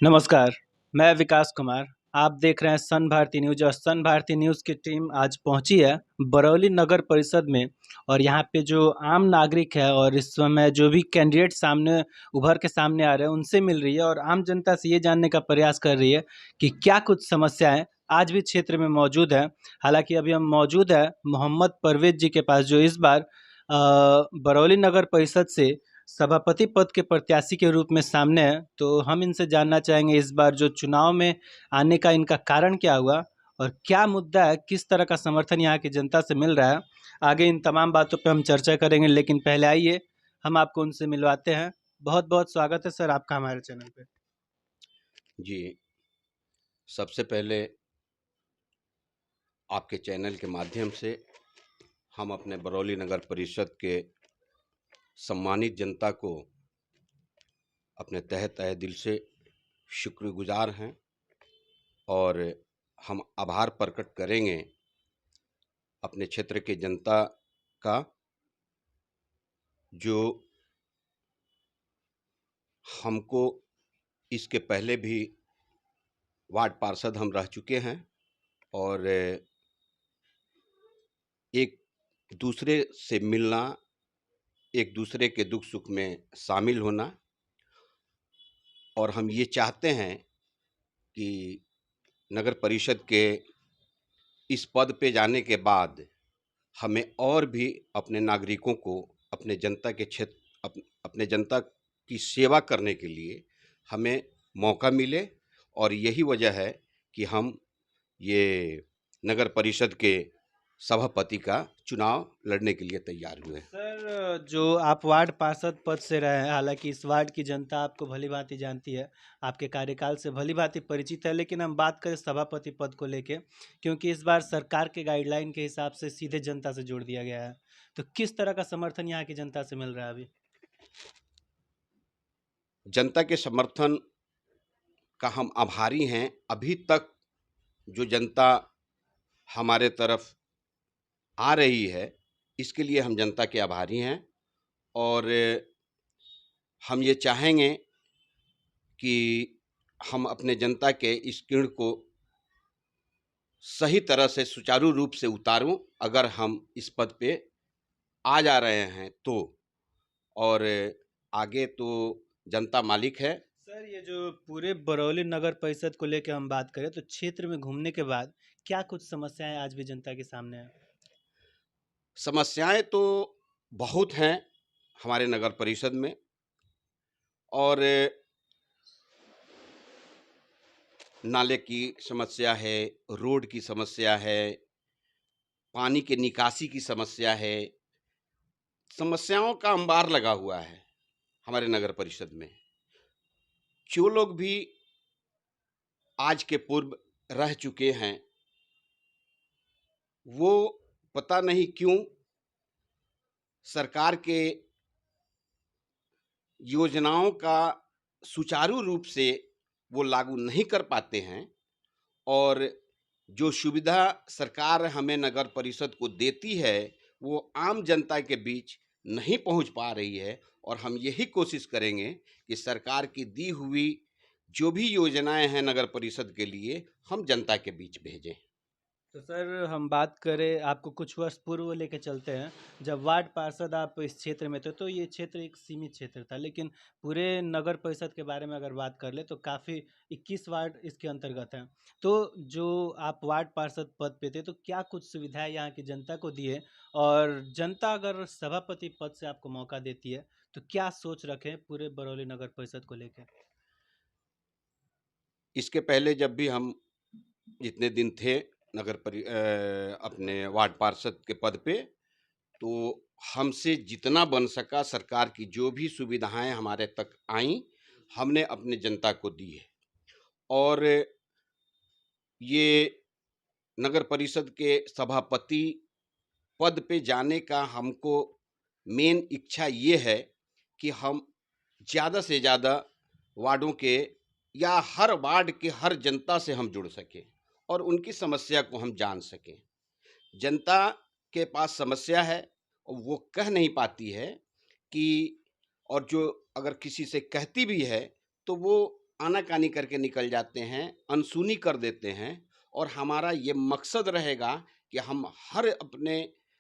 नमस्कार, मैं विकास कुमार। आप देख रहे हैं सन भारती न्यूज़ और सन भारती न्यूज़ की टीम आज पहुंची है बरौली नगर परिषद में। और यहाँ पे जो आम नागरिक है और इस समय जो भी कैंडिडेट सामने उभर के सामने आ रहे हैं उनसे मिल रही है और आम जनता से ये जानने का प्रयास कर रही है कि क्या कुछ समस्याएं आज भी क्षेत्र में मौजूद है। हालांकि अभी हम मौजूद है मोहम्मद परवेज जी के पास, जो इस बार बरौली नगर परिषद से सभापति पद के प्रत्याशी के रूप में सामने है। तो हम इनसे जानना चाहेंगे इस बार जो चुनाव में आने का इनका कारण क्या हुआ और क्या मुद्दा है, किस तरह का समर्थन यहाँ की जनता से मिल रहा है। आगे इन तमाम बातों पे हम चर्चा करेंगे, लेकिन पहले आइए हम आपको उनसे मिलवाते हैं। बहुत बहुत स्वागत है सर आपका हमारे चैनल पे। जी, सबसे पहले आपके चैनल के माध्यम से हम अपने बरौली नगर परिषद के सम्मानित जनता को अपने तहे तहे दिल से शुक्रगुजार हैं और हम आभार प्रकट करेंगे अपने क्षेत्र के जनता का, जो हमको इसके पहले भी वार्ड पार्षद हम रह चुके हैं और एक दूसरे से मिलना, एक दूसरे के दुख सुख में शामिल होना, और हम ये चाहते हैं कि नगर परिषद के इस पद पे जाने के बाद हमें और भी अपने नागरिकों को अपने जनता के अपने जनता की सेवा करने के लिए हमें मौका मिले। और यही वजह है कि हम ये नगर परिषद के सभापति का चुनाव लड़ने के लिए तैयार हुए। सर, जो आप वार्ड पार्षद पद से रहे हैं, हालांकि इस वार्ड की जनता आपको भली भांति जानती है, आपके कार्यकाल से भली भांति परिचित है, लेकिन हम बात करें सभापति पद को लेके, क्योंकि इस बार सरकार के गाइडलाइन के हिसाब से सीधे जनता से जोड़ दिया गया है। तो किस तरह का समर्थन यहाँ की जनता से मिल रहा है अभी? जनता के समर्थन का हम आभारी हैं। अभी तक जो जनता हमारे तरफ आ रही है, इसके लिए हम जनता के आभारी हैं। और हम ये चाहेंगे कि हम अपने जनता के इस किरण को सही तरह से सुचारू रूप से उतारूं, अगर हम इस पद पे आ जा रहे हैं तो। और आगे तो जनता मालिक है। सर, ये जो पूरे बरौली नगर परिषद को लेकर हम बात करें तो क्षेत्र में घूमने के बाद क्या कुछ समस्याएं आज भी जनता के सामने है? समस्याएं तो बहुत हैं हमारे नगर परिषद में, और नाले की समस्या है, रोड की समस्या है, पानी के निकासी की समस्या है। समस्याओं का अंबार लगा हुआ है हमारे नगर परिषद में। जो लोग भी आज के पूर्व रह चुके हैं, वो पता नहीं क्यों सरकार के योजनाओं का सुचारू रूप से वो लागू नहीं कर पाते हैं, और जो सुविधा सरकार हमें नगर परिषद को देती है वो आम जनता के बीच नहीं पहुंच पा रही है। और हम यही कोशिश करेंगे कि सरकार की दी हुई जो भी योजनाएं हैं नगर परिषद के लिए, हम जनता के बीच भेजें। तो सर, हम बात करें आपको कुछ वर्ष पूर्व लेके चलते हैं, जब वार्ड पार्षद आप इस क्षेत्र में थे तो ये क्षेत्र एक सीमित क्षेत्र था, लेकिन पूरे नगर परिषद के बारे में अगर बात कर ले तो काफ़ी 21 वार्ड इसके अंतर्गत हैं। तो जो आप वार्ड पार्षद पद पे थे तो क्या कुछ सुविधाएं यहाँ की जनता को दी है, और जनता अगर सभापति पद से आपको मौका देती है तो क्या सोच रखें पूरे बरौली नगर परिषद को लेकर? इसके पहले जब भी हम जितने दिन थे अपने वार्ड पार्षद के पद पे, तो हमसे जितना बन सका सरकार की जो भी सुविधाएं हमारे तक आईं, हमने अपने जनता को दी है। और ये नगर परिषद के सभापति पद पे जाने का हमको मेन इच्छा ये है कि हम ज़्यादा से ज़्यादा वार्डों के या हर वार्ड के हर जनता से हम जुड़ सकें और उनकी समस्या को हम जान सकें। जनता के पास समस्या है और वो कह नहीं पाती है कि, और जो अगर किसी से कहती भी है तो वो आनाकानी करके निकल जाते हैं, अनसुनी कर देते हैं। और हमारा ये मकसद रहेगा कि हम हर अपने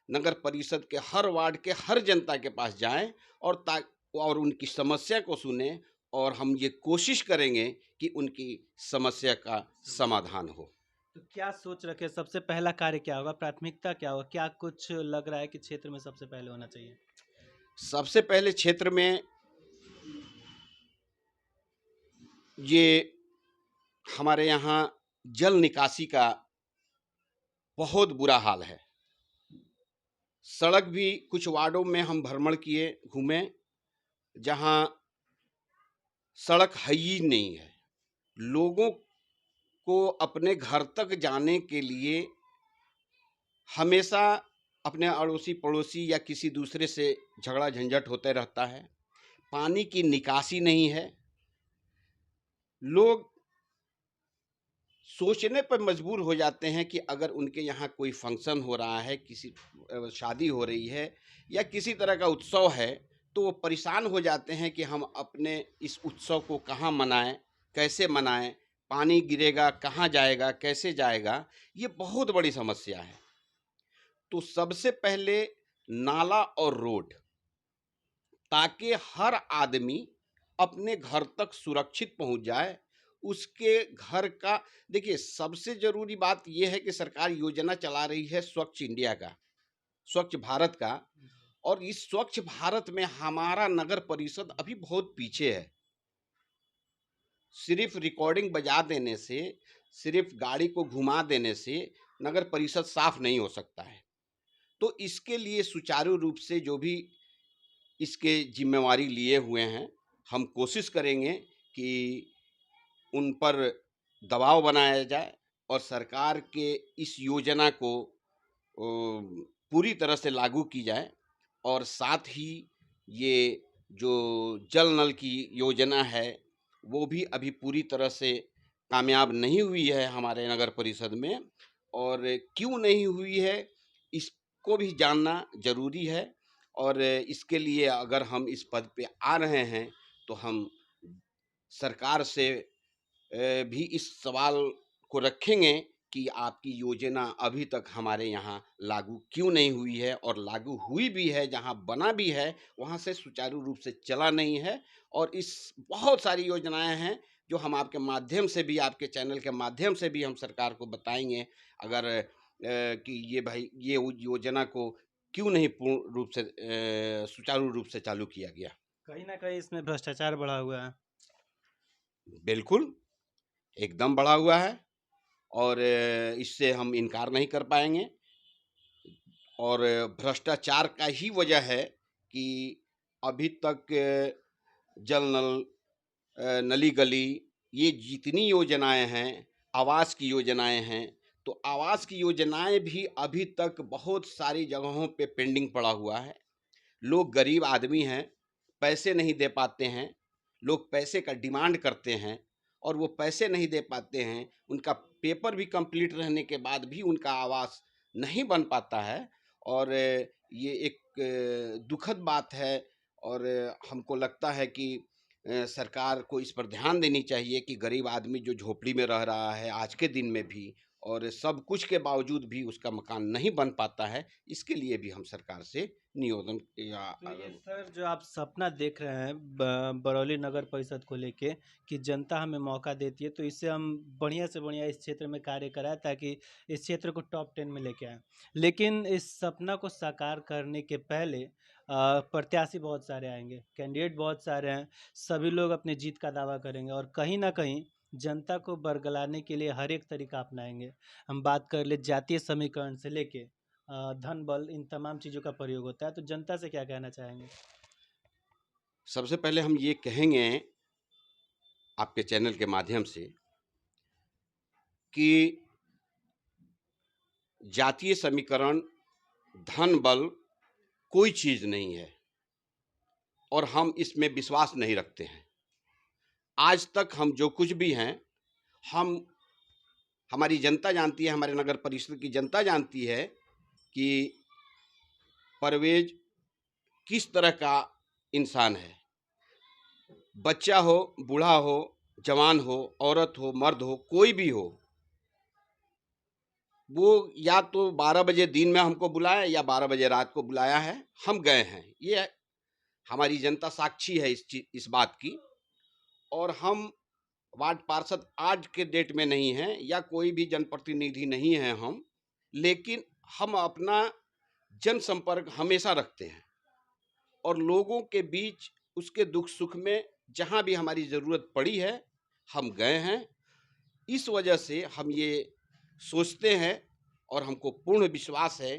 नगर परिषद के हर वार्ड के हर जनता के पास जाएं और उनकी समस्या को सुने, और हम ये कोशिश करेंगे कि उनकी समस्या का समाधान हो। तो क्या सोच रखे, सबसे पहला कार्य क्या होगा, प्राथमिकता क्या होगा, क्या कुछ लग रहा है कि क्षेत्र में सबसे पहले होना चाहिए? सबसे पहले क्षेत्र में ये हमारे यहाँ जल निकासी का बहुत बुरा हाल है। सड़क भी कुछ वार्डों में हम भ्रमण किए, घूमे, जहाँ सड़क है ही नहीं है। लोगों को अपने घर तक जाने के लिए हमेशा अपने अड़ोसी पड़ोसी या किसी दूसरे से झगड़ा झंझट होते रहता है। पानी की निकासी नहीं है। लोग सोचने पर मजबूर हो जाते हैं कि अगर उनके यहाँ कोई फंक्शन हो रहा है, किसी शादी हो रही है या किसी तरह का उत्सव है, तो वो परेशान हो जाते हैं कि हम अपने इस उत्सव को कहाँ मनाएं, कैसे मनाएं, पानी गिरेगा कहाँ जाएगा, कैसे जाएगा। ये बहुत बड़ी समस्या है। तो सबसे पहले नाला और रोड, ताकि हर आदमी अपने घर तक सुरक्षित पहुंच जाए। उसके घर का, देखिए सबसे जरूरी बात यह है कि सरकार योजना चला रही है स्वच्छ इंडिया का, स्वच्छ भारत का। और इस स्वच्छ भारत में हमारा नगर परिषद अभी बहुत पीछे है। सिर्फ रिकॉर्डिंग बजा देने से, सिर्फ गाड़ी को घुमा देने से नगर परिषद साफ नहीं हो सकता है। तो इसके लिए सुचारू रूप से जो भी इसके जिम्मेवारी लिए हुए हैं, हम कोशिश करेंगे कि उन पर दबाव बनाया जाए और सरकार के इस योजना को पूरी तरह से लागू की जाए। और साथ ही ये जो जल नल की योजना है, वो भी अभी पूरी तरह से कामयाब नहीं हुई है हमारे नगर परिषद में। और क्यों नहीं हुई है, इसको भी जानना जरूरी है। और इसके लिए अगर हम इस पद पे आ रहे हैं, तो हम सरकार से भी इस सवाल को रखेंगे कि आपकी योजना अभी तक हमारे यहाँ लागू क्यों नहीं हुई है, और लागू हुई भी है, जहाँ बना भी है वहाँ से सुचारू रूप से चला नहीं है। और इस बहुत सारी योजनाएं हैं जो हम आपके माध्यम से भी, आपके चैनल के माध्यम से भी हम सरकार को बताएंगे, अगर कि ये भाई ये योजना को क्यों नहीं पूर्ण रूप से सुचारू रूप से चालू किया गया। कहीं ना कहीं इसमें भ्रष्टाचार बढ़ा हुआ है। बिल्कुल, एकदम बढ़ा हुआ है, और इससे हम इनकार नहीं कर पाएंगे। और भ्रष्टाचार का ही वजह है कि अभी तक जल नल, नली गली, ये जितनी योजनाएं हैं, आवास की योजनाएं हैं, तो आवास की योजनाएं भी अभी तक बहुत सारी जगहों पे पेंडिंग पड़ा हुआ है। लोग गरीब आदमी हैं, पैसे नहीं दे पाते हैं। लोग पैसे का डिमांड करते हैं और वो पैसे नहीं दे पाते हैं। उनका पेपर भी कंप्लीट रहने के बाद भी उनका आवास नहीं बन पाता है। और ये एक दुखद बात है। और हमको लगता है कि सरकार को इस पर ध्यान देनी चाहिए कि गरीब आदमी जो झोपड़ी में रह रहा है आज के दिन में भी, और सब कुछ के बावजूद भी उसका मकान नहीं बन पाता है, इसके लिए भी हम सरकार से निवेदन या तो ये सर जो आप सपना देख रहे हैं बरौली नगर परिषद को लेके कि जनता हमें मौका देती है, तो इससे हम बढ़िया से बढ़िया इस क्षेत्र में कार्य कराएं ताकि इस क्षेत्र को टॉप 10 में लेके आएं। लेकिन इस सपना को साकार करने के पहले प्रत्याशी बहुत सारे आएंगे, कैंडिडेट बहुत सारे हैं, सभी लोग अपनी जीत का दावा करेंगे और कहीं ना कहीं जनता को बरगलाने के लिए हर एक तरीका अपनाएंगे। हम बात कर ले जातीय समीकरण से लेके धन बल, इन तमाम चीज़ों का प्रयोग होता है। तो जनता से क्या कहना चाहेंगे? सबसे पहले हम ये कहेंगे आपके चैनल के माध्यम से कि जातीय समीकरण, धन बल कोई चीज़ नहीं है और हम इसमें विश्वास नहीं रखते हैं। आज तक हम जो कुछ भी हैं, हमारी जनता जानती है, हमारे नगर परिषद की जनता जानती है कि परवेज किस तरह का इंसान है। बच्चा हो, बूढ़ा हो, जवान हो, औरत हो, मर्द हो, कोई भी हो, वो या तो 12 बजे दिन में हमको बुलाया या 12 बजे रात को बुलाया है, हम गए हैं। ये हमारी जनता साक्षी है इस बात की। और हम वार्ड पार्षद आज के डेट में नहीं हैं या कोई भी जनप्रतिनिधि नहीं हैं हम, लेकिन हम अपना जनसंपर्क हमेशा रखते हैं और लोगों के बीच उसके दुख सुख में जहाँ भी हमारी ज़रूरत पड़ी है, हम गए हैं। इस वजह से हम ये सोचते हैं और हमको पूर्ण विश्वास है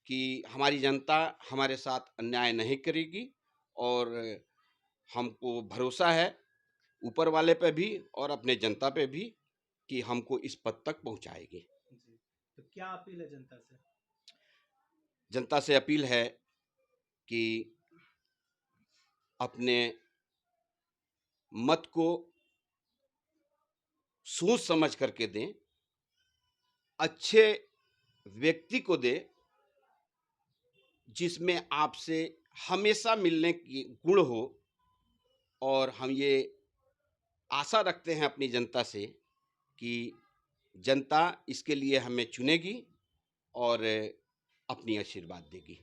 कि हमारी जनता हमारे साथ अन्याय नहीं करेगी और हमको भरोसा है ऊपर वाले पे भी और अपने जनता पे भी कि हमको इस पद तक पहुंचाएगी। जी। तो क्या अपील है जनता से? जनता से अपील है कि अपने मत को सोच समझ करके दें, अच्छे व्यक्ति को दें जिसमें आपसे हमेशा मिलने की गुण हो। और हम ये आशा रखते हैं अपनी जनता से कि जनता इसके लिए हमें चुनेगी और अपनी आशीर्वाद देगी।